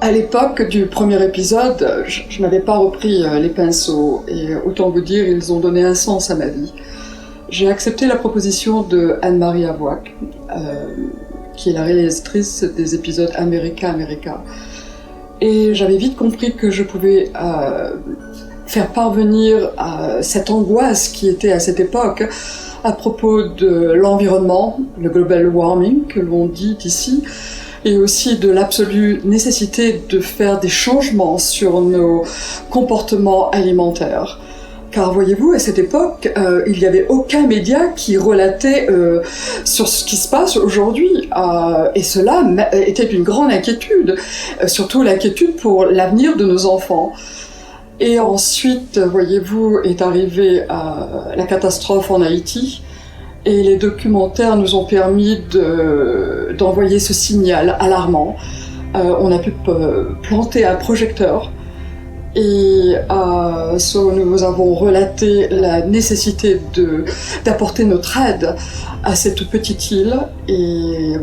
À l'époque du premier épisode, je n'avais pas repris les pinceaux et autant vous dire, ils ont donné un sens à ma vie. J'ai accepté la proposition de Anne-Marie Avoac, qui est la réalisatrice des épisodes America. Et j'avais vite compris que je pouvais faire parvenir cette angoisse qui était à cette époque à propos de l'environnement, le global warming que l'on dit ici, et aussi de l'absolue nécessité de faire des changements sur nos comportements alimentaires. Car voyez-vous, à cette époque, il n'y avait aucun média qui relatait sur ce qui se passe aujourd'hui. Et cela était une grande inquiétude, surtout l'inquiétude pour l'avenir de nos enfants. Et ensuite, voyez-vous, est arrivée la catastrophe en Haïti. Et les documentaires nous ont permis d'envoyer ce signal alarmant. On a pu planter un projecteur et nous avons relaté la nécessité d'apporter notre aide à cette petite île. Et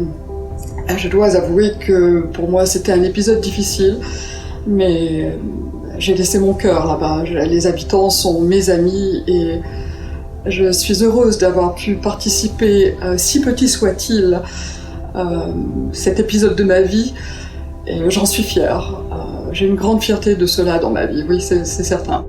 je dois avouer que pour moi c'était un épisode difficile, mais j'ai laissé mon cœur là-bas. Les habitants sont mes amis et je suis heureuse d'avoir pu participer, si petit soit-il, cet épisode de ma vie, et j'en suis fière. J'ai une grande fierté de cela dans ma vie, oui, c'est certain.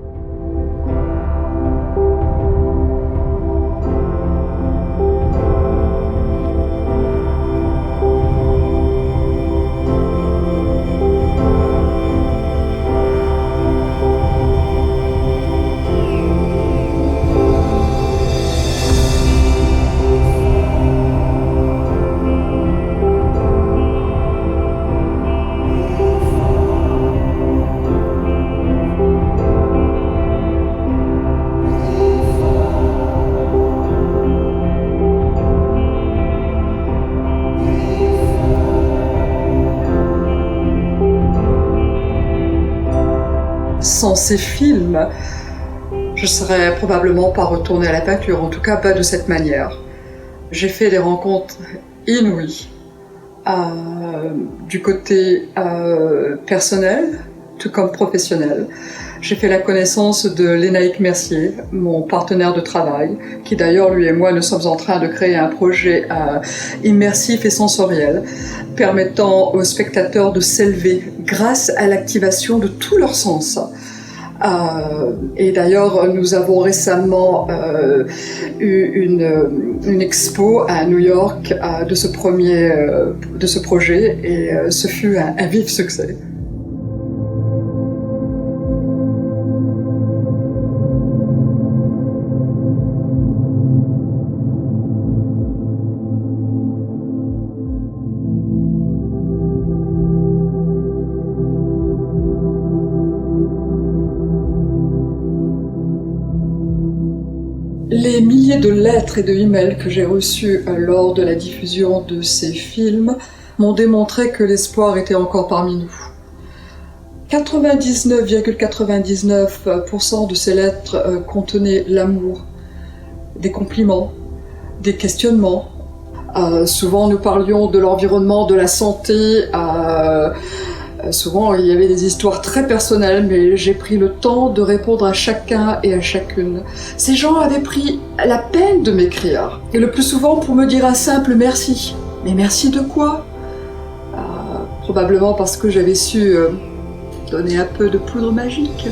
Sans ces films, je serais probablement pas retournée à la peinture, en tout cas pas de cette manière. J'ai fait des rencontres inouïes, du côté personnel, tout comme professionnel. J'ai fait la connaissance de Lénaïque Mercier, mon partenaire de travail, qui d'ailleurs, lui et moi, nous sommes en train de créer un projet immersif et sensoriel, permettant aux spectateurs de s'élever grâce à l'activation de tous leurs sens. Et d'ailleurs, nous avons récemment eu une expo à New York de ce projet, et ce fut un vif succès. Les milliers de lettres et de emails que j'ai reçus lors de la diffusion de ces films m'ont démontré que l'espoir était encore parmi nous. 99,99% de ces lettres contenaient l'amour, des compliments, des questionnements. Souvent nous parlions de l'environnement, de la santé. Souvent, il y avait des histoires très personnelles, mais j'ai pris le temps de répondre à chacun et à chacune. Ces gens avaient pris la peine de m'écrire, et le plus souvent pour me dire un simple merci. Mais merci de quoi ? Probablement parce que j'avais su donner un peu de poudre magique.